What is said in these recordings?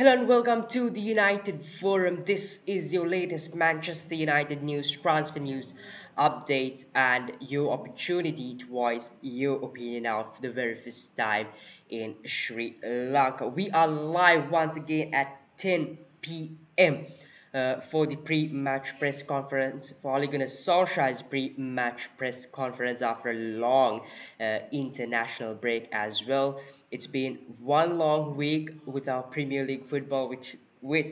Hello and welcome to the United Forum. This is your latest Manchester United news, transfer news updates, and your opportunity to voice your opinion out for the very first time in Sri Lanka. We are live once again at 10 p.m. For the pre-match press conference for Ole Gunnar Solskjaer's pre-match press conference after a long international break as well. It's been one long week without Premier League football, which with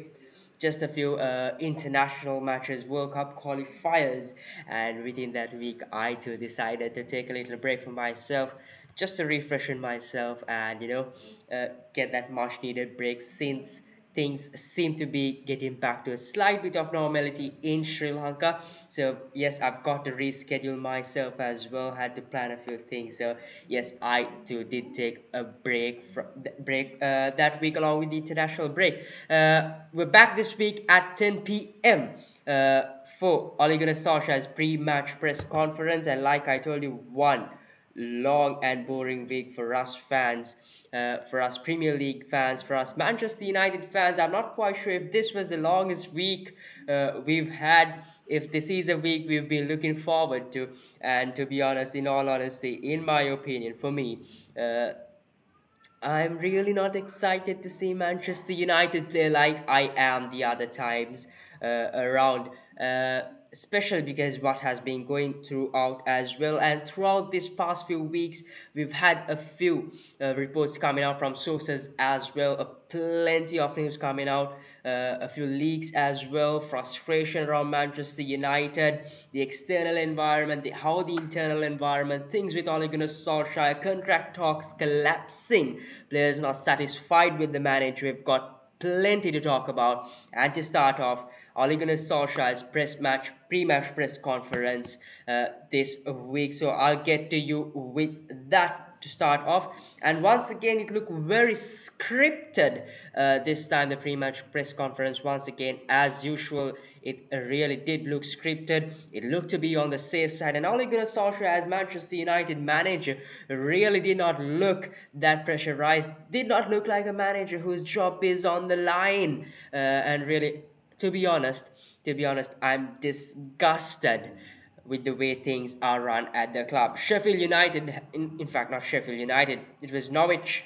just a few international matches, World Cup qualifiers, and within that week, I too decided to take a little break for myself, just to refresh myself and get that much needed break since things seem to be getting back to a slight bit of normality in Sri Lanka. So yes, I've got to reschedule myself as well. Had to plan a few things. So yes, I too did take a break that week along with the international break. We're back this week at 10 p.m. For Ole Gunnar Solskjaer's pre-match press conference, and like I told you, one long and boring week for us fans, for us Premier League fans, for us Manchester United fans. I'm not quite sure if this was the longest week we've had, if this is a week we've been looking forward to. And to be honest, in all honesty, in my opinion, for me, I'm really not excited to see Manchester United play like I am the other times around. Especially because what has been going throughout as well, and throughout this past few weeks we've had a few reports coming out from sources as well, plenty of news coming out, a few leaks as well, frustration around Manchester United, the external environment, how the internal environment, things with Ole Gunnar Solskjaer, contract talks collapsing, players not satisfied with the manager. We've got plenty to talk about. And to start off, Ole Gunnar Solskjaer's pre-match press conference this week. So I'll get to you with that to start off. And once again, it looked very scripted this time, the pre-match press conference. Once again, as usual, it really did look scripted. It looked to be on the safe side. And Ole Gunnar Solskjaer, as Manchester United manager, really did not look that pressurized, did not look like a manager whose job is on the line. And really, to be honest, I'm disgusted with the way things are run at the club. Sheffield United, in fact, not Sheffield United, it was Norwich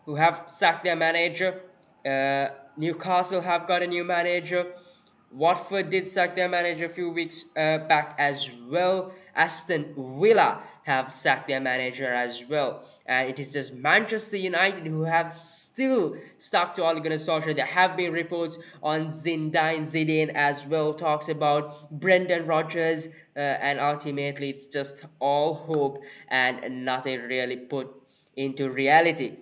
who have sacked their manager. Newcastle have got a new manager. Watford did sack their manager a few weeks back as well. Aston Villa have sacked their manager as well. And it is just Manchester United who have still stuck to Ole Gunnar Solskjaer. There have been reports on Zinedine Zidane as well, talks about Brendan Rodgers, and ultimately it's just all hope and nothing really put into reality.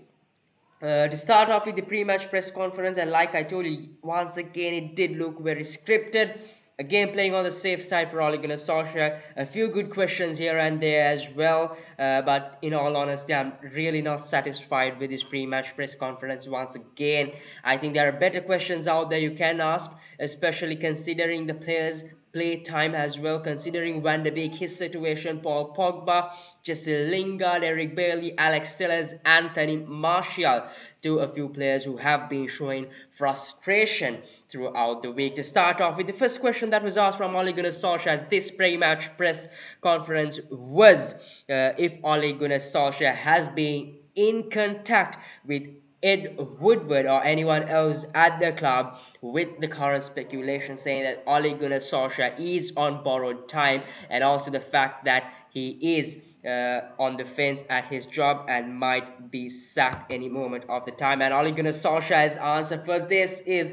To start off with the pre-match press conference, and like I told you, once again it did look very scripted. Again, playing on the safe side for Ole Gunnar Solskjaer. A few good questions here and there as well, but in all honesty, I'm really not satisfied with this pre-match press conference. Once again, I think there are better questions out there you can ask, especially considering the players' play time as well, considering Van de Beek, his situation, Paul Pogba, Jesse Lingard, Eric Bailey, Alex Telles, Anthony Martial, to a few players who have been showing frustration throughout the week. To start off with, the first question that was asked from Ole Gunnar Solskjaer at this pre-match press conference was if Ole Gunnar Solskjaer has been in contact with Ed Woodward or anyone else at the club, with the current speculation saying that Ole Gunnar Solskjaer is on borrowed time, and also the fact that he is on the fence at his job and might be sacked any moment of the time. And Ole Gunnar Solskjaer's answer for this is,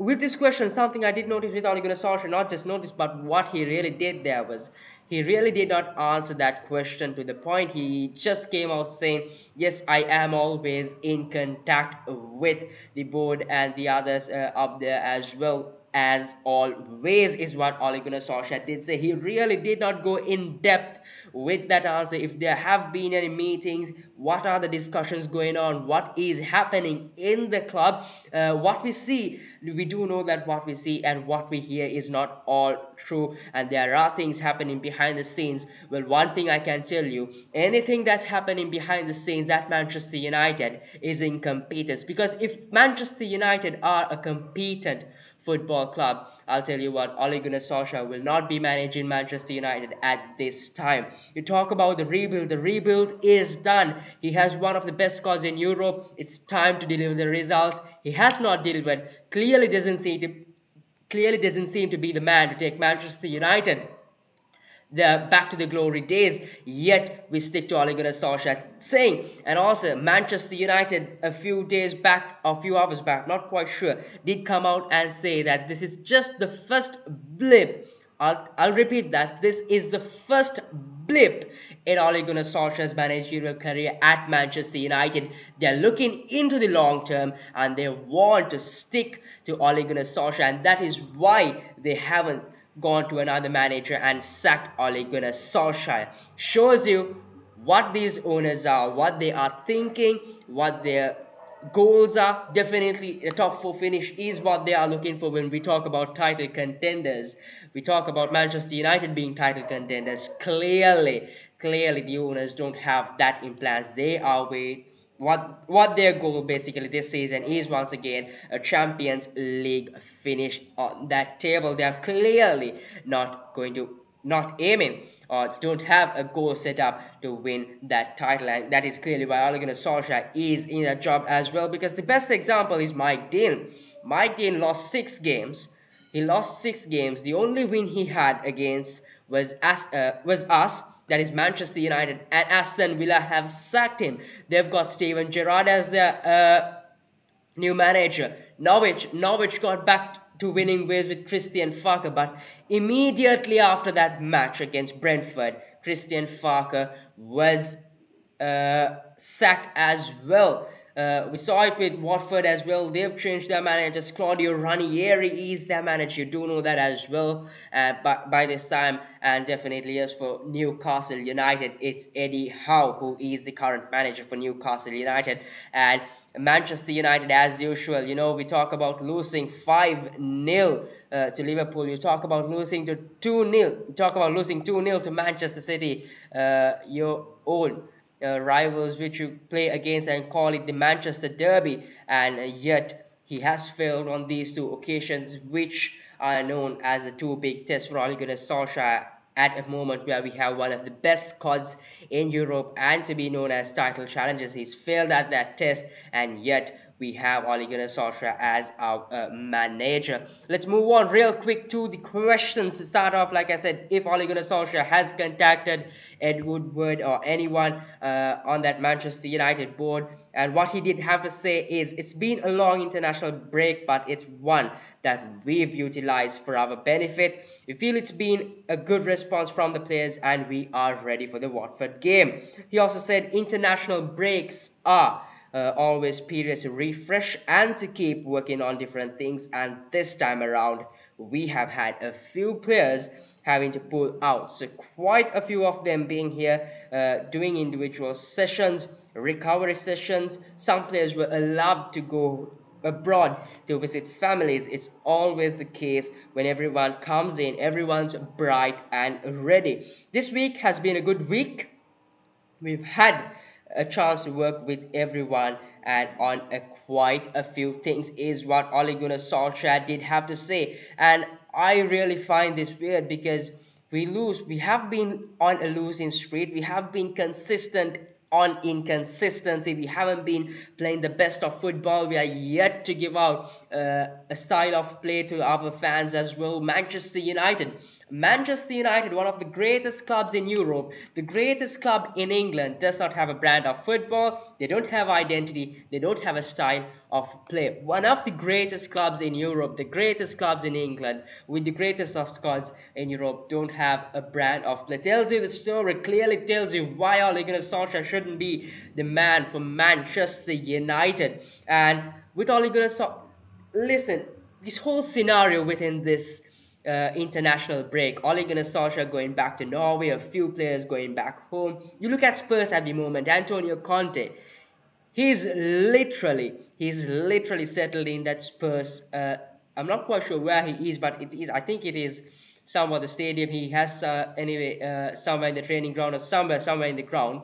with this question, something I did notice with Ole Gunnar Solskjaer, not just notice, but what he really did there was, he really did not answer that question to the point. He just came out saying, yes, I am always in contact with the board and the others up there as well. as always, is what Ole Gunnar Solskjaer did say. He really did not go in depth with that answer. If there have been any meetings, what are the discussions going on, what is happening in the club, what we see, we do know that what we see and what we hear is not all true, and there are things happening behind the scenes. Well, one thing I can tell you, anything that's happening behind the scenes at Manchester United is incompetence, because if Manchester United are a competent football club, I'll tell you what, Ole Gunnar Solskjaer will not be managing Manchester United at this time. You talk about the rebuild is done. He has one of the best squads in Europe. It's time to deliver the results. He has not delivered. Clearly doesn't seem to be the man to take Manchester United back to the glory days, yet we stick to Ole Gunnar Solskjaer saying. And also Manchester United a few days back, a few hours back, not quite sure, did come out and say that this is just the first blip. I'll repeat that, this is the first blip in Ole Gunnar Solskjaer's managerial career at Manchester United. They're looking into the long term and they want to stick to Ole Gunnar Solskjaer, and that is why they haven't gone to another manager and sacked Ole Gunnar Solskjaer. Shows you what these owners are, what they are thinking, what their goals are. Definitely a top four finish is what they are looking for when we talk about title contenders. We talk about Manchester United being title contenders. Clearly the owners don't have that in plans. They are what their goal basically this season is, once again, a Champions League finish on that table. They are clearly not aiming or don't have a goal set up to win that title, and that is clearly why Ole Gunnar Solskjaer is in that job as well. Because the best example is Mike Dean. Mike Dean lost 6 games. He lost 6 games. The only win he had against was us, that is Manchester United, and Aston Villa have sacked him. They've got Steven Gerrard as their new manager. Norwich got back to winning ways with Christian Farke, but immediately after that match against Brentford, Christian Farke was sacked as well. We saw it with Watford as well. They've changed their managers. Claudio Ranieri is their manager. You do know that as well. But by this time, and definitely as for Newcastle United, it's Eddie Howe who is the current manager for Newcastle United. And Manchester United, as usual, we talk about losing 5-0 to Liverpool. We talk about losing to 2-0. We talk about losing 2-0 to Manchester City, your own rivals which you play against, and call it the Manchester Derby, and yet he has failed on these 2 occasions, which are known as the 2 big tests for Ole Gunnar Solskjaer at a moment where we have one of the best squads in Europe and to be known as title challengers. He's failed at that test, and yet we have Ole Gunnar Solskjaer as our manager. Let's move on real quick to the questions. To start off, like I said, if Ole Gunnar Solskjaer has contacted Ed Woodward or anyone on that Manchester United board, and what he did have to say is, it's been a long international break, but it's one that we've utilized for our benefit. We feel it's been a good response from the players and we are ready for the Watford game. He also said international breaks are always periods to refresh and to keep working on different things, and this time around we have had a few players having to pull out, so quite a few of them being here doing individual sessions, recovery sessions. Some players were allowed to go abroad to visit families. It's always the case when everyone comes in, everyone's bright and ready. This week has been a good week. We've had a chance to work with everyone and on quite a few things, is what Ole Gunnar Solskjaer did have to say. And I really find this weird because we have been on a losing streak. We have been consistent on inconsistency. We haven't been playing the best of football. We are yet to give out a style of play to our fans as well. Manchester United, one of the greatest clubs in Europe, the greatest club in England, does not have a brand of football. They don't have identity. They don't have a style of play. One of the greatest clubs in Europe, the greatest clubs in England, with the greatest of squads in Europe, don't have a brand of play. Tells you the story, clearly tells you why Ole Gunnar Solskjaer shouldn't be the man for Manchester United. And with Ole Gunnar Solskjaer, listen, this whole scenario within this international break. Ole Gunnar Solskjaer going back to Norway, a few players going back home. You look at Spurs at the moment, Antonio Conte. He's literally settled in that Spurs. I'm not quite sure where he is, but it is. I think it is somewhere the stadium. He has anyway somewhere in the training ground or somewhere in the ground.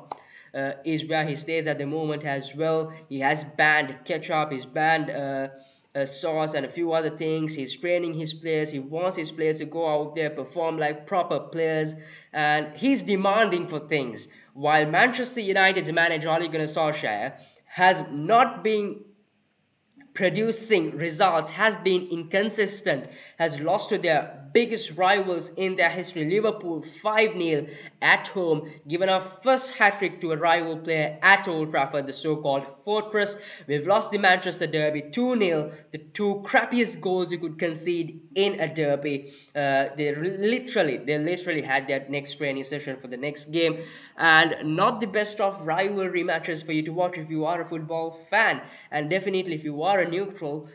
Is where he stays at the moment as well. He has banned ketchup, he's banned sauce, and a few other things. He's training his players. He wants his players to go out there, perform like proper players, and he's demanding for things. While Manchester United's manager Ole Gunnar Solskjaer has not been producing results, has been inconsistent, has lost to their biggest rivals in their history, Liverpool 5-0 at home, given our first hat-trick to a rival player at Old Trafford, the so-called Fortress. We've lost the Manchester Derby 2-0, the two crappiest goals you could concede in a derby. They literally had their next training session for the next game, and not the best of rivalry matches for you to watch if you are a football fan, and definitely if you are a neutral,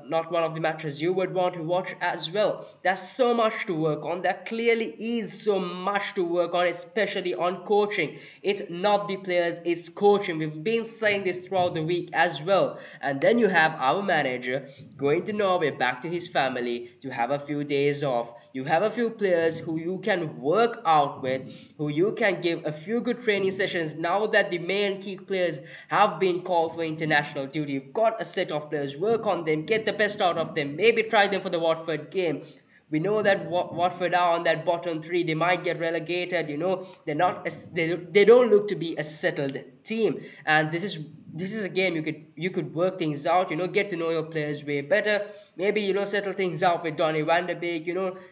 not one of the matches you would want to watch as well. There's so much to work on. There clearly is so much to work on, especially on coaching. It's not the players, it's coaching. We've been saying this throughout the week as well. And then you have our manager going to Norway, back to his family, to have a few days off. You have a few players who you can work out with, who you can give a few good training sessions. Now that the main key players have been called for international duty, you've got a set of players. Work on them, get the best out of them, maybe try them for the Watford game. We know that Watford are on that bottom three. They might get relegated. They're not. They don't look to be a settled team. And this is a game you could work things out. Get to know your players way better. Maybe settle things out with Donny van der Beek.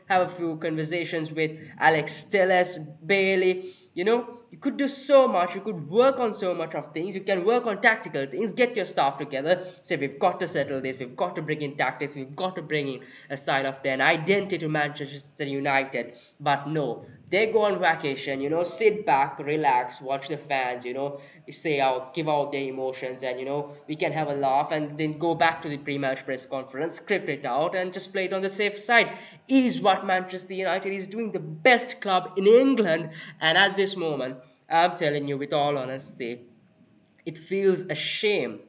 Have a few conversations with Alex Telles, Bailey. You could do so much. You could work on so much of things. You can work on tactical things. Get your staff together. Say, we've got to settle this. We've got to bring in tactics. We've got to bring in a side of an identity to Manchester United. But no, they go on vacation. Sit back, relax, watch the fans. Say out, give out their emotions, and we can have a laugh, and then go back to the pre-match press conference, script it out, and just play it on the safe side. Is what Manchester United is doing. The best club in England, and at this moment, I'm telling you with all honesty, it feels a shame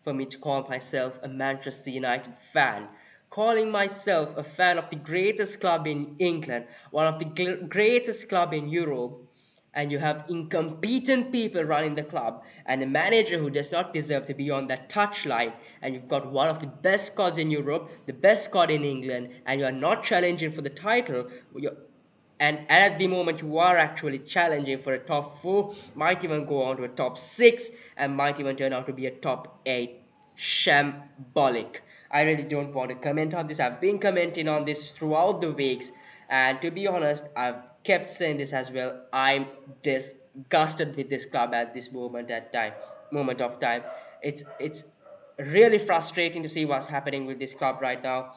for me to call myself a Manchester United fan. Calling myself a fan of the greatest club in England, one of the greatest club in Europe, and you have incompetent people running the club, and a manager who does not deserve to be on that touchline, and you've got one of the best squads in Europe, the best squad in England, and you are not challenging for the title. And at the moment you are actually challenging for a top 4, might even go on to a top 6, and might even turn out to be a top 8. Shambolic. I really don't want to comment on this. I've been commenting on this throughout the weeks, and to be honest, I've kept saying this as well. I'm disgusted with this club at this moment of time. It's really frustrating to see what's happening with this club right now.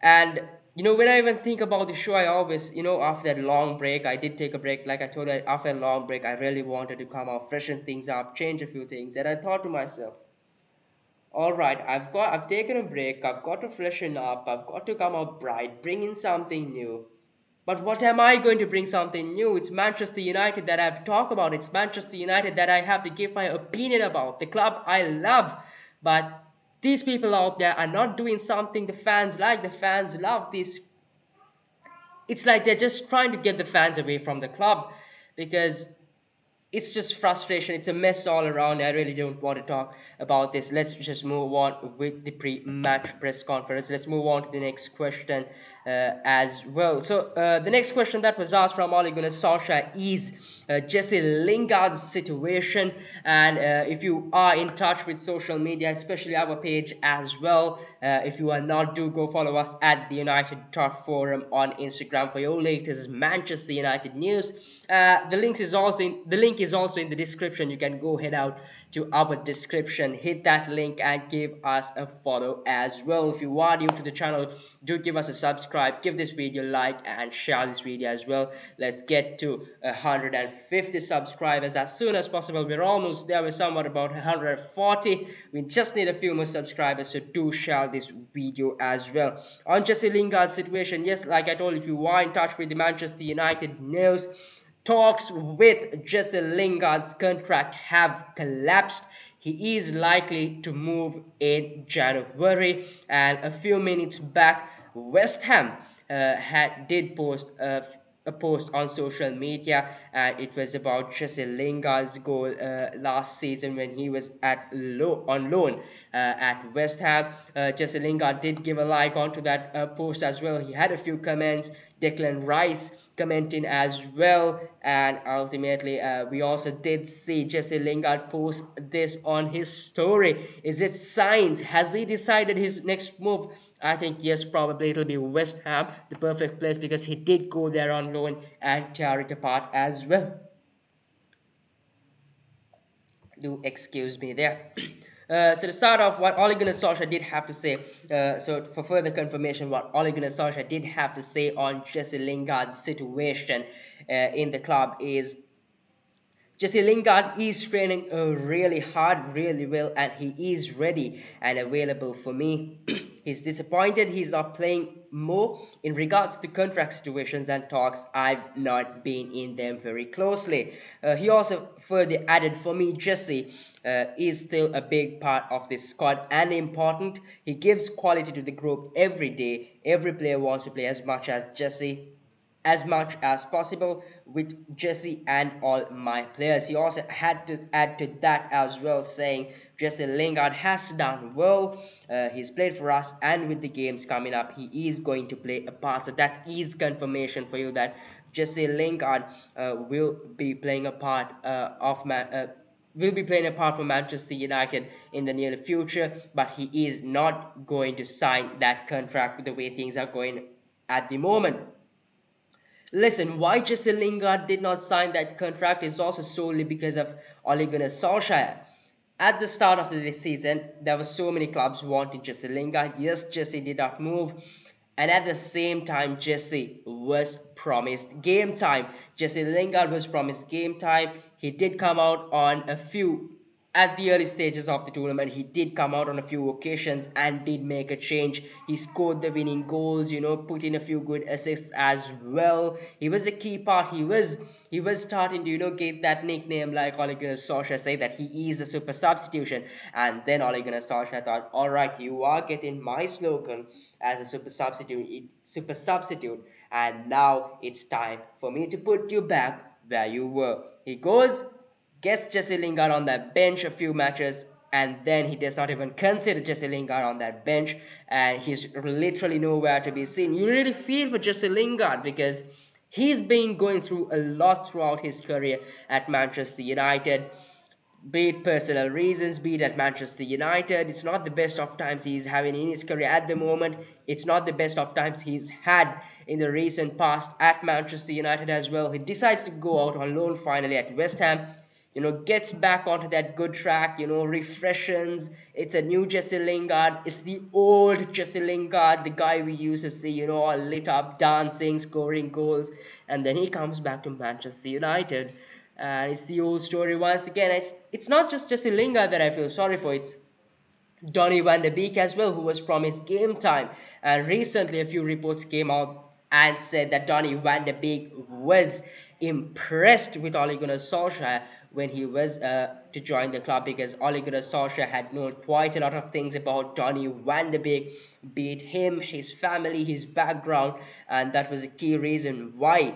And when I even think about the show, I always, after that long break, I did take a break. Like I told you, after a long break, I really wanted to come out, freshen things up, change a few things. And I thought to myself, all right, I've taken a break. I've got to freshen up. I've got to come out bright, bring in something new. But what am I going to bring something new? It's Manchester United that I have to talk about. It's Manchester United that I have to give my opinion about. The club I love. But these people out there are not doing something the fans like. The fans love this. It's like they're just trying to get the fans away from the club, because it's just frustration. It's a mess all around. I really don't want to talk about this. Let's just move on with the pre-match press conference. Let's move on to the next question as well. So the next question that was asked from Ole Gunnar Solskjaer is Jesse Lingard's situation. And if you are in touch with social media, especially our page as well, if you are not, do go follow us at the United Talk Forum on Instagram for your latest Manchester United news. The link is also in the description. You can go head out to our description, hit that link, and give us a follow as well. If you are new to the channel, do give us a subscribe. subscribe, give this video a like, and share this video as well. Let's get to 150 subscribers as soon as possible. We're almost there. We're somewhat about 140. We just need a few more subscribers, so do share this video as well. On Jesse Lingard's situation, yes, like I told you, if you are in touch with the Manchester United news, talks with Jesse Lingard's contract have collapsed. He is likely to move in January, and a few minutes back, West Ham did post a post on social media, and it was about Jesse Lingard's goal last season when he was on loan at West Ham. Jesse Lingard did give a like onto that post as well. He had a few comments. Declan Rice commenting as well, and ultimately we also did see Jesse Lingard post this on his story. Is it signs? Has he decided his next move? I think yes, probably it'll be West Ham, the perfect place, because he did go there on loan and tear it apart as well. Do excuse me there. So to start off, what Ole Gunnar Solskjaer did have to say, so for further confirmation, what Ole Gunnar Solskjaer did have to say on Jesse Lingard's situation in the club is, Jesse Lingard is training really hard, really well, and he is ready and available for me. He's disappointed he's not playing more. In regards to contract situations and talks, I've not been in them very closely. He also further added, for me, Jesse is still a big part of this squad and important. He gives quality to the group every day. Every player wants to play as much as possible with Jesse and all my players. He also had to add to that as well, saying Jesse Lingard has done well. He's played for us, and with the games coming up, he is going to play a part. So that is confirmation for you that Jesse Lingard will be playing a part for Manchester United in the near future, but he is not going to sign that contract with the way things are going at the moment. Listen, why Jesse Lingard did not sign that contract is also solely because of Ole Gunnar Solskjaer. At the start of the season, there were so many clubs wanting Jesse Lingard. Yes, Jesse did not move. And at the same time, Jesse was promised game time. Jesse Lingard was promised game time. He did come out on a few at the early stages of the tournament. He did come out on a few occasions and did make a change. He scored the winning goals, put in a few good assists as well. He was a key part. He was starting to, get that nickname, like Ole Gunnar Solskjaer say, that he is a super substitution. And then Ole Gunnar Solskjaer thought, all right, you are getting my slogan as a super substitute, and now it's time for me to put you back where you were. He goes, gets Jesse Lingard on that bench a few matches, and then he does not even consider Jesse Lingard on that bench, and he's literally nowhere to be seen. You really feel for Jesse Lingard because he's been going through a lot throughout his career at Manchester United. Be it personal reasons, be it at Manchester United, it's not the best of times he's having in his career at the moment. It's not the best of times he's had in the recent past at Manchester United as well. He decides to go out on loan finally at West Ham. Gets back onto that good track, refreshes. It's a new Jesse Lingard. It's the old Jesse Lingard, the guy we used to see, all lit up, dancing, scoring goals. And then he comes back to Manchester United. And it's the old story once again. It's not just Jesse Lingard that I feel sorry for. It's Donny van de Beek as well, who was promised game time. And recently a few reports came out and said that Donny van de Beek was impressed with Ole Gunnar Solskjaer when he was to join the club, because Ole Gunnar Solskjaer had known quite a lot of things about Donny van de Beek, be it him, his family, his background, and that was a key reason why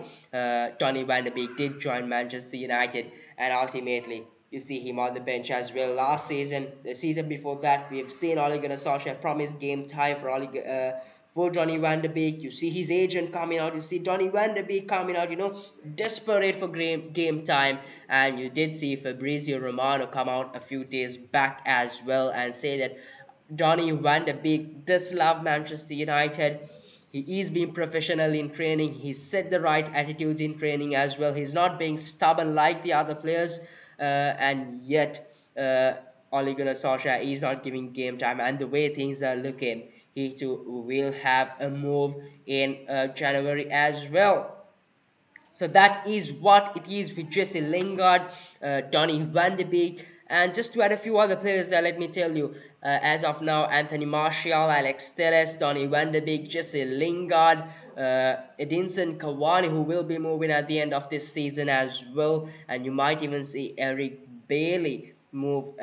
Donny van de Beek did join Manchester United. And ultimately, you see him on the bench as well last season. The season before that, we have seen Ole Gunnar Solskjaer promise game time for Donny van de Beek. You see his agent coming out. You see Donny van de Beek coming out, desperate for game time. And you did see Fabrizio Romano come out a few days back as well and say that Donny van de Beek does love Manchester United. He is being professional in training. He's set the right attitudes in training as well. He's not being stubborn like the other players. And yet, Ole Gunnar Solskjaer is not giving game time. And the way things are looking, he too will have a move in January as well. So that is what it is with Jesse Lingard, Donny van de Beek, and just to add a few other players there, let me tell you, as of now, Anthony Martial, Alex Telles, Donny van de Beek, Jesse Lingard, Edinson Cavani, who will be moving at the end of this season as well, and you might even see Eric Bailey move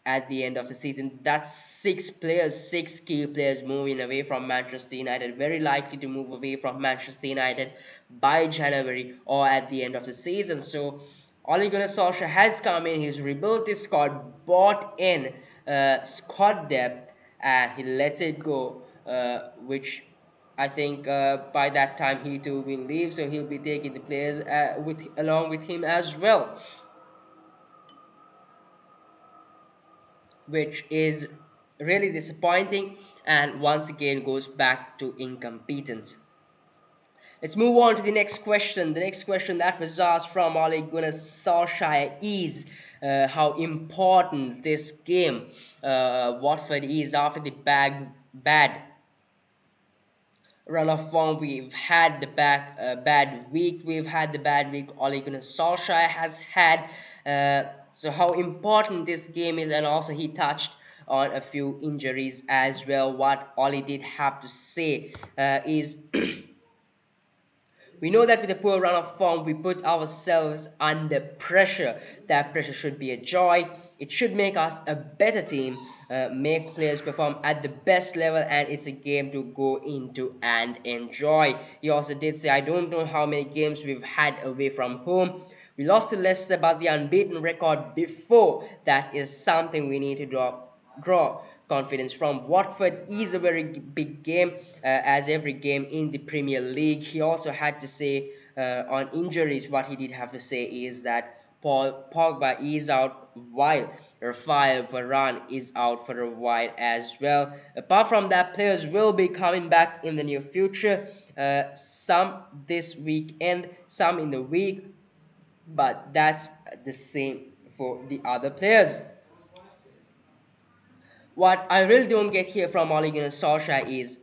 at the end of the season. That's six players, six key players moving away from Manchester United, very likely to move away from Manchester United by January or at the end of the season. So Ole Gunnar Solskjaer has come in, he's rebuilt his squad, bought in squad depth, and he lets it go, which I think by that time he too will leave, so he'll be taking the players with along with him as well, which is really disappointing and once again goes back to incompetence. Let's move on to the next question. The next question that was asked from Ole Gunnar Solskjaer is how important this game Watford is after the bad run of form. We've had the bad week. We've had the bad week Ole Gunnar Solskjaer has had. So how important this game is, and also he touched on a few injuries as well. What Ole did have to say is we know that with a poor run of form, we put ourselves under pressure. That pressure should be a joy. It should make us a better team, make players perform at the best level, and it's a game to go into and enjoy. He also did say, I don't know how many games we've had away from home. We lost to Leicester, but the unbeaten record before that is something we need to draw confidence from. Watford is a very big game, as every game in the Premier League. He also had to say on injuries, what he did have to say is that Paul Pogba is out while Rafael Varane is out for a while as well. Apart from that, players will be coming back in the near future, some this weekend, some in the week, but that's the same for the other players. What I really don't get here from Ole Gunnar Solskjaer is,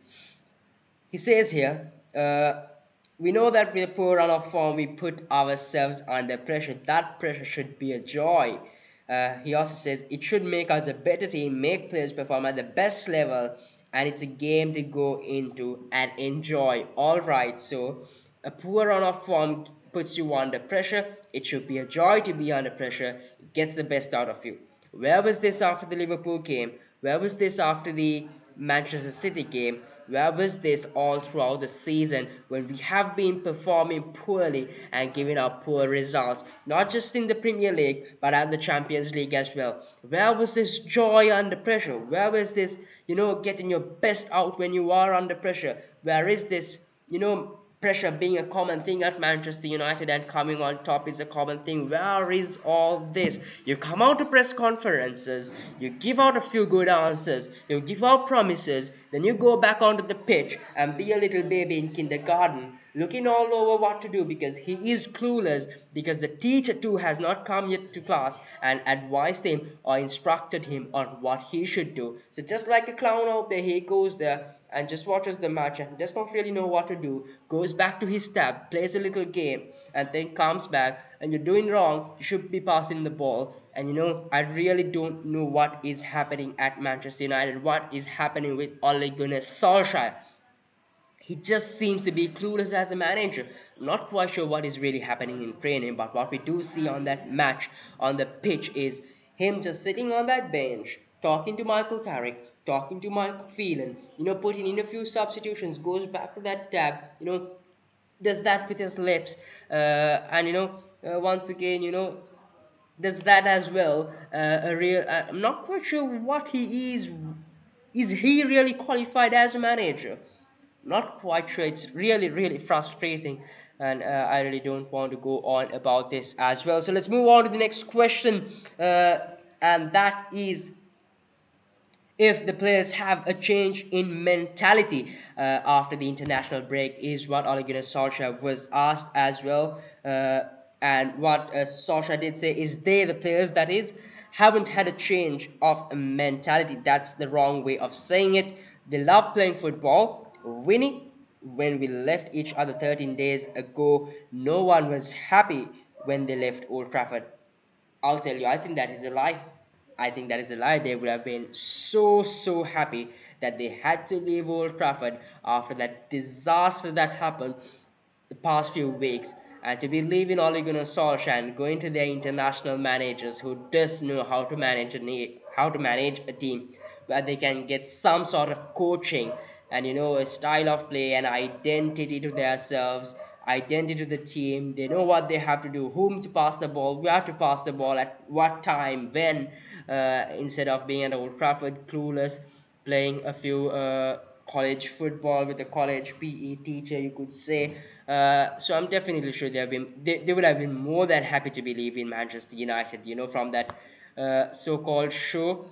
he says here, we know that with a poor run of form, we put ourselves under pressure. That pressure should be a joy. He also says it should make us a better team, make players perform at the best level, and it's a game to go into and enjoy. All right, so a poor run of form puts you under pressure. It should be a joy to be under pressure. It gets the best out of you. Where was this after the Liverpool game? Where was this after the Manchester City game? Where was this all throughout the season when we have been performing poorly and giving out poor results, not just in the Premier League but at the Champions League as well? Where was this joy under pressure? Where was this, getting your best out when you are under pressure? Where is this, pressure being a common thing at Manchester United and coming on top is a common thing? Where is all this? You come out to press conferences, you give out a few good answers, you give out promises, then you go back onto the pitch and be a little baby in kindergarten, looking all over what to do because he is clueless, because the teacher too has not come yet to class and advised him or instructed him on what he should do. So just like a clown out there, he goes there and just watches the match and does not really know what to do, goes back to his tab, plays a little game, and then comes back, and you're doing wrong, you should be passing the ball. And I really don't know what is happening at Manchester United, what is happening with Ole Gunnar Solskjaer. He just seems to be clueless as a manager. Not quite sure what is really happening in training, but what we do see on that match, on the pitch, is him just sitting on that bench, talking to Michael Carrick, talking to Michael Phelan, putting in a few substitutions, goes back to that tab, does that with his lips, and once again, does that as well. I'm not quite sure what he is. Is he really qualified as a manager? Not quite sure. It's really, really frustrating, and I really don't want to go on about this as well. So let's move on to the next question, and that is if the players have a change in mentality after the international break, is what Ole Gunnar Solskjaer was asked as well. And what Solskjaer did say is the players, that is, haven't had a change of mentality. That's the wrong way of saying it. They love playing football, winning. When we left each other 13 days ago, no one was happy when they left Old Trafford. I'll tell you, I think that is a lie. I think that is a lie. They would have been so happy that they had to leave Old Trafford after that disaster that happened the past few weeks, and to be leaving Ole Gunnar Solskjaer and going to their international managers who does know how to manage a team where they can get some sort of coaching and a style of play and identity to themselves, identity to the team. They know what they have to do, whom to pass the ball, where to pass the ball, at what time, when, instead of being at Old Trafford clueless, playing a few college football with a college PE teacher, you could say. So I'm definitely sure they would have been more than happy to be leaving Manchester United, from that so-called show.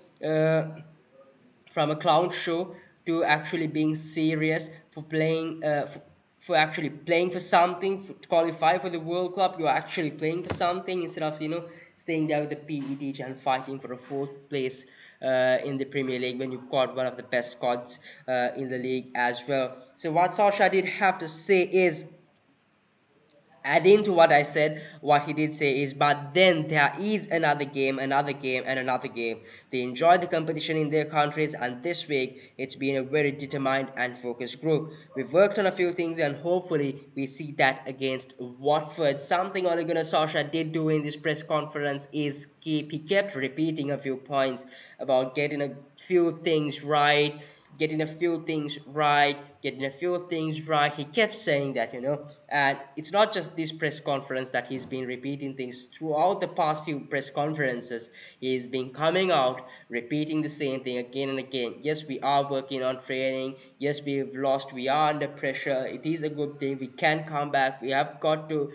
From a clown show to actually being serious for playing for actually playing for something to qualify for the World Cup. You're actually playing for something instead of staying there with the PE teacher and fighting for a fourth place in the Premier League when you've got one of the best squads in the league as well. So what Solskjaer did have to say is, adding to what I said, what he did say is, but then there is another game, and another game. They enjoy the competition in their countries, and this week it's been a very determined and focused group. We've worked on a few things, and hopefully we see that against Watford. Something Ole Gunnar Solskjaer did do in this press conference is he kept repeating a few points about getting a few things right, getting a few things right, getting a few things right. He kept saying that, and it's not just this press conference that he's been repeating things. Throughout the past few press conferences, he's been coming out, repeating the same thing again and again. Yes, we are working on training. Yes, we've lost. We are under pressure. It is a good thing. We can come back. We have got to,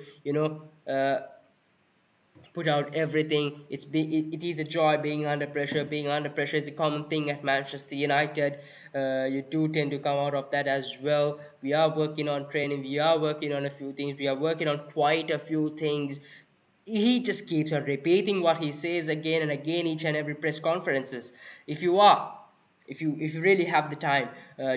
put out everything. It is a joy being under pressure. Being under pressure is a common thing at Manchester United. You do tend to come out of that as well. We are working on training. We are working on a few things. We are working on quite a few things. He just keeps on repeating what he says again and again each and every press conferences. If you are if you really have the time,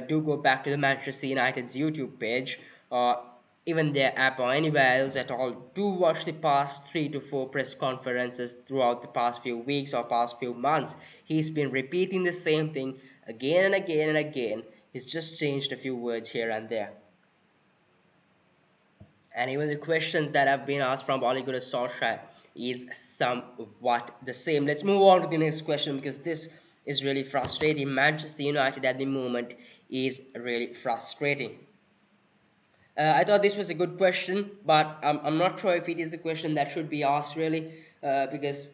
do go back to the Manchester United's YouTube page, or even their app, or anywhere else at all. Do watch the past 3 to 4 press conferences throughout the past few weeks or past few months. He's been repeating the same thing again and again and again. He's just changed a few words here and there. And even the questions that have been asked from Ole Gunnar Solskjaer is somewhat the same. Let's move on to the next question, because this is really frustrating. Manchester United at the moment is really frustrating. I thought this was a good question, but I'm not sure if it is a question that should be asked really, because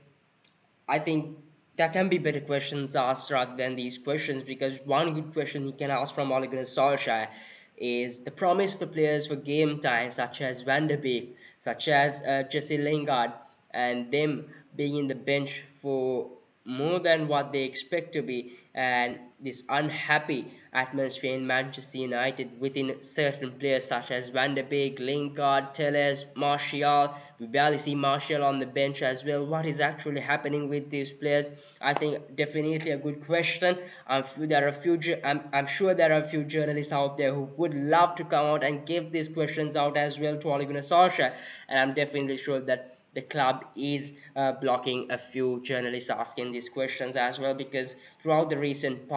I think there can be better questions asked rather than these questions, because one good question you can ask from Ole Gunnar Solskjaer is the promise to players for game time, such as Van der Beek, such as Jesse Lingard, and them being in the bench for more than what they expect to be, and this unhappy atmosphere in Manchester United within certain players such as Van der Beek, Lingard, Telles, Martial. We barely see Martial on the bench as well. What is actually happening with these players? I think definitely a good question. I'm sure there are a few journalists out there who would love to come out and give these questions out as well to Ole Gunnar Solskjaer, and I'm definitely sure that the club is blocking a few journalists asking these questions as well, because throughout the recent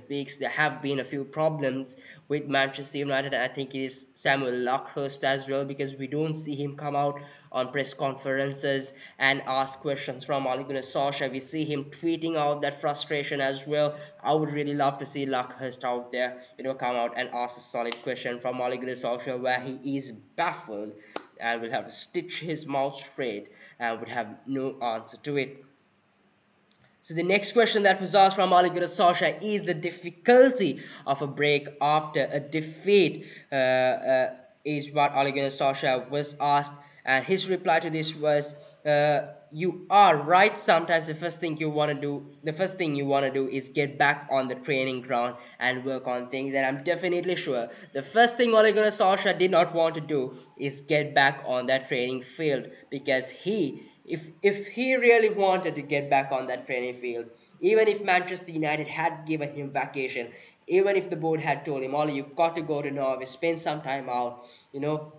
weeks, there have been a few problems with Manchester United. And I think it is Samuel Luckhurst as well, because we don't see him come out on press conferences and ask questions from Ole Gunnar Solskjaer. We see him tweeting out that frustration as well. I would really love to see Luckhurst out there, come out and ask a solid question from Ole Gunnar Solskjaer where he is baffled and will have to stitch his mouth straight and would have no answer to it. So the next question that was asked from Ole Gunnar Solskjaer is the difficulty of a break after a defeat, is what Ole Gunnar Solskjaer was asked, and his reply to this was, "You are right. Sometimes the first thing you want to do is get back on the training ground and work on things." And I'm definitely sure the first thing Ole Gunnar Solskjaer did not want to do is get back on that training field, because if he really wanted to get back on that training field, even if Manchester United had given him vacation, Even if the board had told him, Ollie, you've got to go to Norway, spend some time out, you know,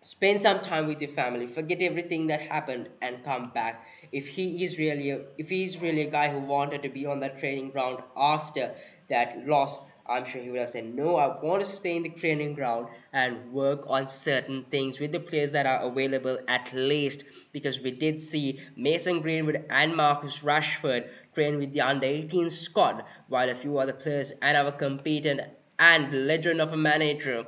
spend some time with your family, forget everything that happened and come back. If he is really a guy who wanted to be on that training ground after that loss, I'm sure he would have said, no, I want to stay in the training ground and work on certain things with the players that are available at least. Because we did see Mason Greenwood and Marcus Rashford train with the under 18 squad, while a few other players and our competent and legend of a manager,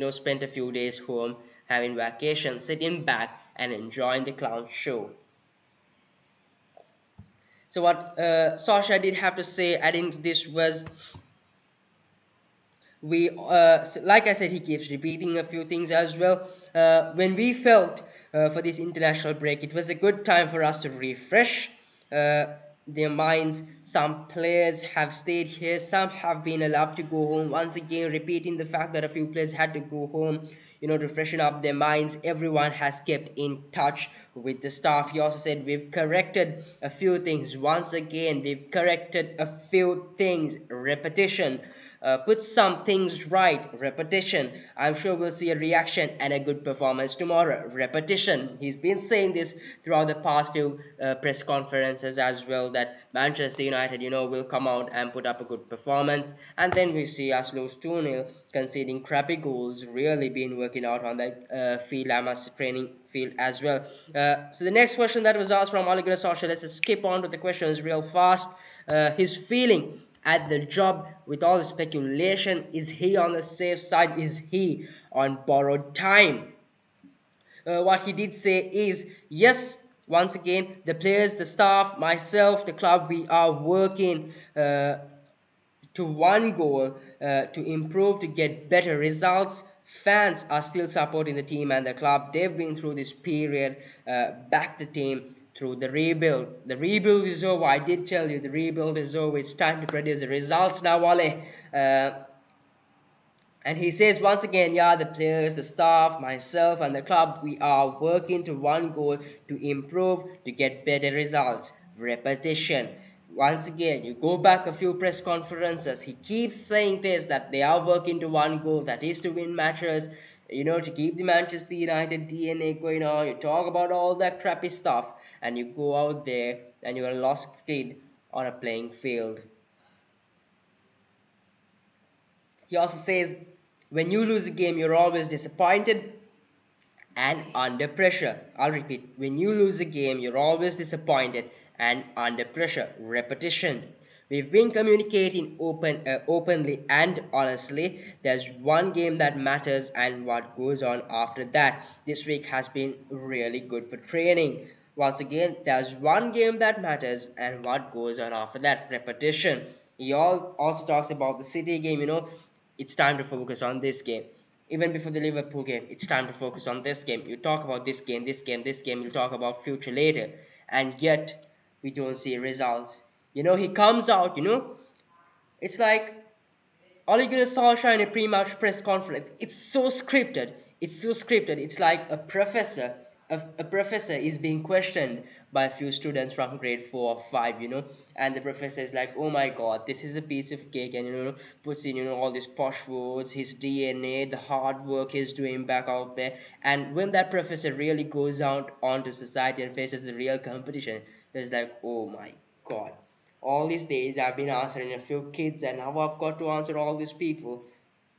spent a few days home having vacation, sitting back and enjoying the clown show. So what Sasha did have to say adding to this was, like I said, he keeps repeating a few things as well. When we felt for this international break, it was a good time for us to refresh uh, their minds. Some players have stayed here, some have been allowed to go home. Once again, repeating the fact that a few players had to go home, to freshen up their minds. Everyone has kept in touch with the staff. He also said, we've corrected a few things. Once again, we've corrected a few things. Repetition. Put some things right. Repetition. I'm sure we'll see a reaction and a good performance tomorrow. Repetition. He's been saying this throughout the past few press conferences as well, that Manchester United, will come out and put up a good performance. And then we see us lose 2-0, conceding crappy goals. Really been working out on that field, I must training field as well. So the next question that was asked from Ole Gunnar Solskjaer, let's just skip on to the questions real fast. His feeling at the job with all the speculation. Is he on the safe side? Is he on borrowed time? What he did say is, yes, once again, the players, the staff, myself, the club, we are working to one goal, to improve, to get better results. Fans are still supporting the team and the club. They've been through this period, back the team through the rebuild. The rebuild is over. I did tell you the rebuild is over. It's time to produce the results now, Wale. And he says once again, yeah, the players, the staff, myself, and the club, we are working to one goal, to improve, to get better results. Repetition. Once again, you go back a few press conferences, he keeps saying this, that they are working to one goal, that is to win matches, to keep the Manchester United DNA going on. You talk about all that crappy stuff, and you go out there and you're a lost kid on a playing field. He also says, when you lose a game, you're always disappointed and under pressure. I'll repeat, when you lose a game, you're always disappointed and under pressure. Repetition. We've been communicating openly and honestly. There's one game that matters and what goes on after that. This week has been really good for training. Once again, there's one game that matters and what goes on after that. Repetition. He also talks about the City game, it's time to focus on this game. Even before the Liverpool game, it's time to focus on this game. You talk about this game, this game, this game, you'll talk about future later. And yet, we don't see results. He comes out, it's like Ole Gunnar Solskjaer in a pre-match press conference. It's so scripted. It's so scripted. It's like a professor. A professor is being questioned by a few students from grade 4 or 5, and the professor is like, oh my god, this is a piece of cake, and puts in, all these posh words, his DNA, the hard work he's doing back out there. And when that professor really goes out onto society and faces the real competition, it's like, oh my god, all these days I've been answering a few kids, and now I've got to answer all these people.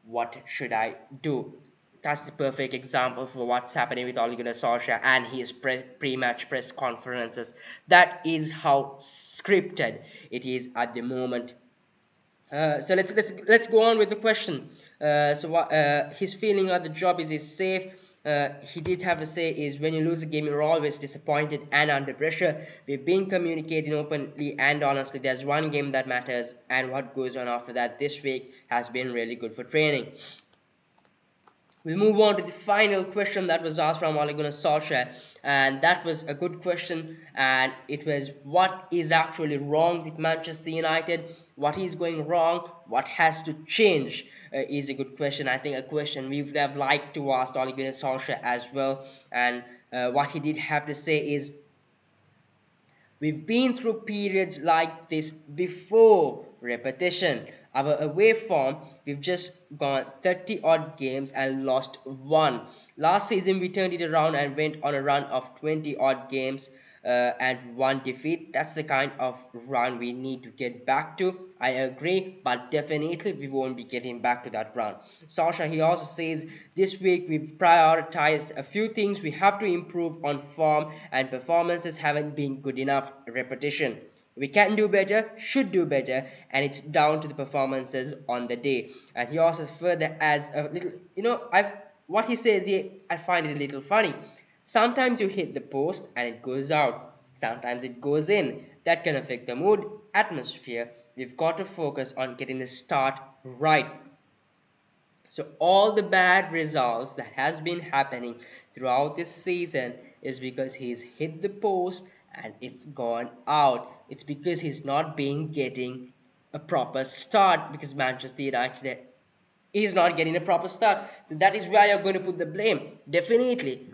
What should I do? That's the perfect example for what's happening with Ole Gunnar Solskjaer and his pre-match press conferences. That is how scripted it is at the moment. So let's go on with the question. So what his feeling of the job is safe. He did have to say is, when you lose a game, you're always disappointed and under pressure. We've been communicating openly and honestly. There's one game that matters, and what goes on after that this week has been really good for training. We'll move on to the final question that was asked from Ole Gunnar Solskjaer, and that was a good question, and it was, what is actually wrong with Manchester United? What is going wrong? What has to change? Is a good question. I think a question we would have liked to ask Ole Gunnar Solskjaer as well, and what he did have to say is, we've been through periods like this before. Repetition. Our away form, we've just gone 30 odd games and lost one. Last season, we turned it around and went on a run of 20 odd games and one defeat. That's the kind of run we need to get back to. I agree, but definitely we won't be getting back to that run. Sasha, he also says this week we've prioritized a few things. We have to improve on form, and performances haven't been good enough. Repetition. We can do better, should do better, and it's down to the performances on the day. And he also further adds a little, I've what he says here, I find it a little funny. Sometimes you hit the post and it goes out. Sometimes it goes in. That can affect the mood, atmosphere. We've got to focus on getting the start right. So all the bad results that has been happening throughout this season is because he's hit the post and it's gone out. It's because he's not being getting a proper start, because Manchester United is not getting a proper start. So that is where you're going to put the blame. Definitely.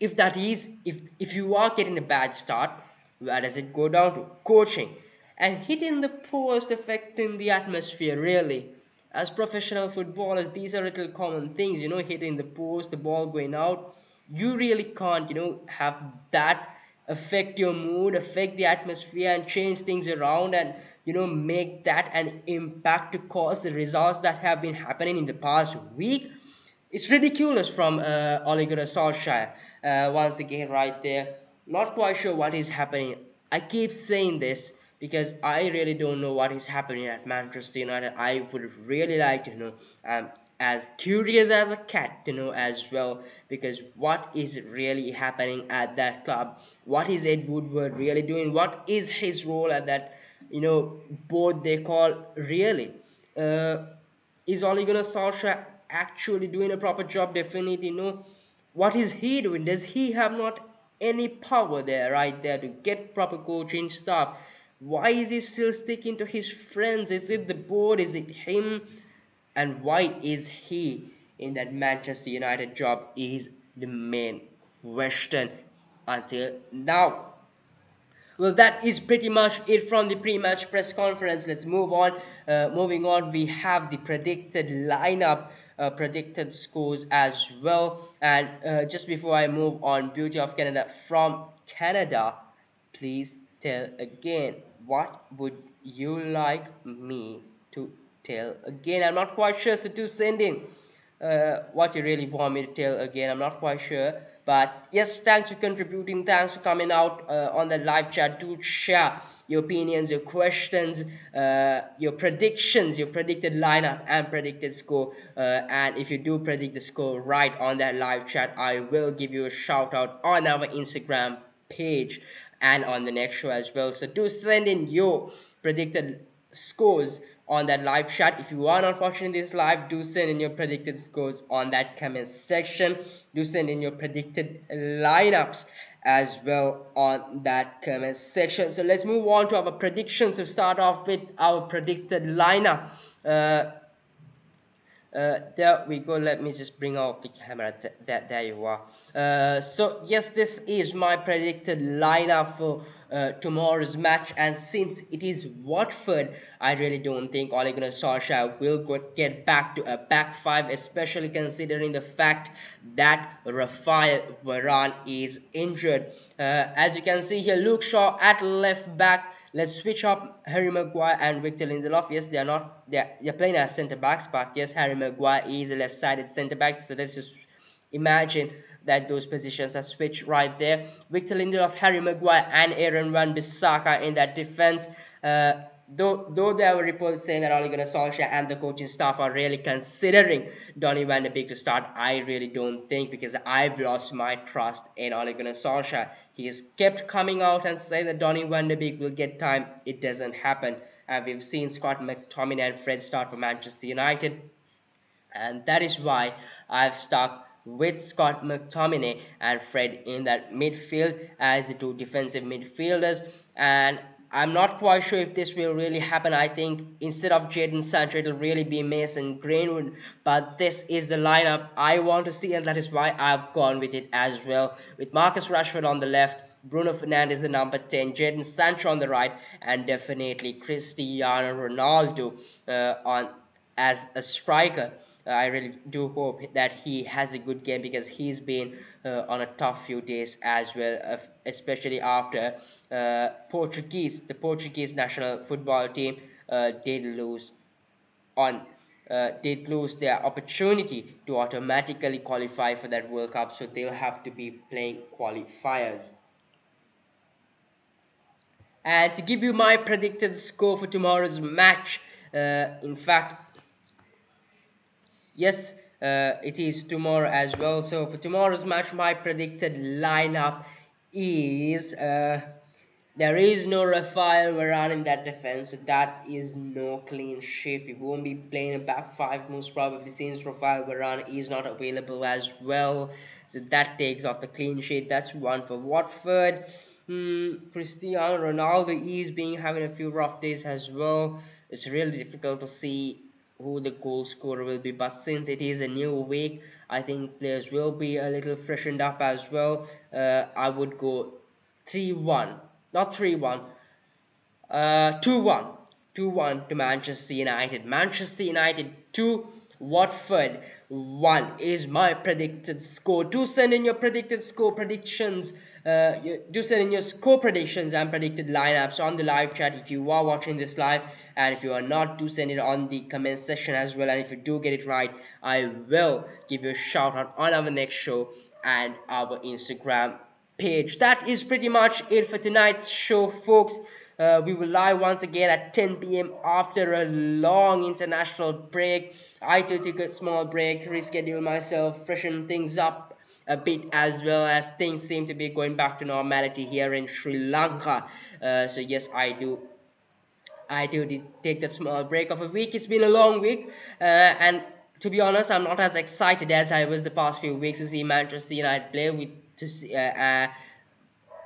If you are getting a bad start, where does it go down to? Coaching. And hitting the post affecting the atmosphere, really. As professional footballers, these are little common things, hitting the post, the ball going out. You really can't, have that affect your mood, affect the atmosphere, and change things around, and make that an impact to cause the results that have been happening in the past week. It's ridiculous from Ole Gunnar Solskjaer. Once again, right there, not quite sure what is happening. I keep saying this because I really don't know what is happening at Manchester United. I would really like to know. As curious as a cat to know as well, because what is really happening at that club? What is Ed Woodward really doing? What is his role at that board they call, really? Uh, is Ole Gunnar Solskjaer actually doing a proper job? Definitely no. What is he doing? Does he have not any power there, right there, to get proper coaching staff? Why is he still sticking to his friends? Is it the board? Is it him? And why is he in that Manchester United job is the main question until now. Well, that is pretty much it from the pre-match press conference. Let's move on. Moving on, we have the predicted lineup, predicted scores as well. And just before I move on, Beauty of Canada from Canada, please tell again, what would you like me to tell again? I'm not quite sure, so do send in what you really want me to tell again. I'm not quite sure. But yes, thanks for contributing. Thanks for coming out on the live chat. Do share your opinions, your questions, your predictions, your predicted lineup and predicted score. And if you do predict the score right on that live chat, I will give you a shout out on our Instagram page and on the next show as well. So do send in your predicted scores on that live chat. If you are not watching this live, do send in your predicted scores on that comment section. Do send in your predicted lineups as well on that comment section. So let's move on to our predictions. To start off with our predicted lineup. There we go. Let me just bring out the camera. There you are. So yes, this is my predicted lineup for tomorrow's match. And since it is Watford, I really don't think Ole Gunnar Solskjaer will get back to a back five, especially considering the fact that Rafael Varane is injured. As you can see here, Luke Shaw at left back. Let's switch up Harry Maguire and Victor Lindelof. Yes, they're playing as centre backs, but yes, Harry Maguire is a left-sided centre back. So let's just imagine that those positions are switched right there. Victor Lindelof, Harry Maguire, and Aaron Wan-Bissaka in that defense. Though there were reports saying that Ole Gunnar Solskjaer and the coaching staff are really considering Donny van de Beek to start, I really don't think, because I've lost my trust in Ole Gunnar Solskjaer. He has kept coming out and saying that Donny van de Beek will get time. It doesn't happen. And we've seen Scott McTominay and Fred start for Manchester United. And that is why I've stuck with Scott McTominay and Fred in that midfield as the two defensive midfielders. And I'm not quite sure if this will really happen. I think instead of Jadon Sancho, it'll really be Mason Greenwood. But this is the lineup I want to see, and that is why I've gone with it as well. With Marcus Rashford on the left, Bruno Fernandes, the number 10, Jadon Sancho on the right, and definitely Cristiano Ronaldo on as a striker. I really do hope that he has a good game because he's been on a tough few days as well, especially after the Portuguese national football team did lose on did lose their opportunity to automatically qualify for that World Cup, so they'll have to be playing qualifiers. And to give you my predicted score for tomorrow's match, in fact, yes, it is tomorrow as well. So for tomorrow's match, my predicted lineup is there is no Rafael Varane in that defense. So that is no clean sheet. We won't be playing a back five most probably since Rafael Varane is not available as well. So that takes off the clean sheet. That's one for Watford. Cristiano Ronaldo is being having a few rough days as well. It's really difficult to see who the goal scorer will be, but since it is a new week, I think players will be a little freshened up as well. I would go 3-1, not 3-1, 2-1. 2-1 to Manchester United. Manchester United 2, Watford 1 is my predicted score. Do send in your predicted score predictions. Do send in your score predictions and predicted lineups on the live chat if you are watching this live, and if you are not, do send it on the comment section as well. And if you do get it right, I will give you a shout out on our next show and our Instagram page. That is pretty much it for tonight's show, folks. We will live once again at 10 p.m. after a long international break. I too took a small break, rescheduled myself, freshen things up a bit as well, as things seem to be going back to normality here in Sri Lanka. So yes, I do did take that small break of a week. It's been a long week, and to be honest, I'm not as excited as I was the past few weeks to see Manchester United play. To see,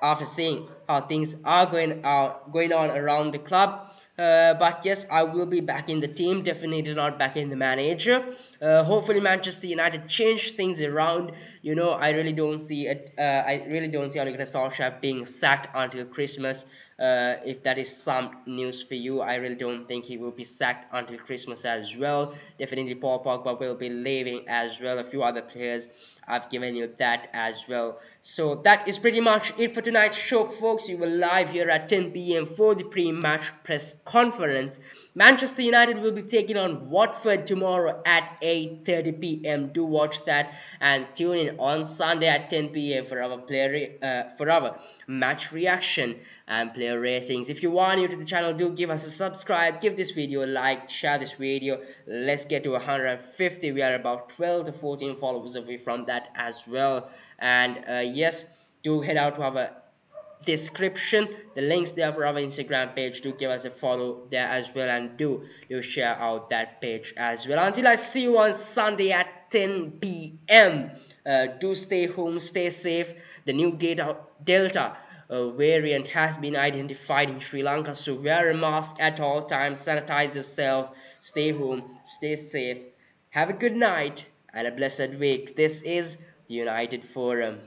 after seeing how things are going on around the club. But yes, I will be back in the team. Definitely not back in the manager. Hopefully, Manchester United change things around. I really don't see it. I really don't see Ole Gunnar Solskjaer being sacked until Christmas. If that is some news for you, I really don't think he will be sacked until Christmas as well. Definitely, Paul Pogba will be leaving as well. A few other players. I've given you that as well. So that is pretty much it for tonight's show, folks. You were live here at 10 p.m. for the pre-match press conference. Manchester United will be taking on Watford tomorrow at 8:30 p.m. Do watch that and tune in on Sunday at 10 p.m. for our match reaction and player ratings. If you are new to the channel, do give us a subscribe, give this video a like, share this video. Let's get to 150. We are about 12 to 14 followers away from that as well. And yes, do head out to our description, the links there for our Instagram page. Do give us a follow there as well, and do share out that page as well. Until I see you on Sunday at 10 p.m. Do stay home, stay safe. The new Delta variant has been identified in Sri Lanka, so wear a mask at all times, sanitize yourself, stay home, stay safe. Have a good night and a blessed week. This is the United Forum.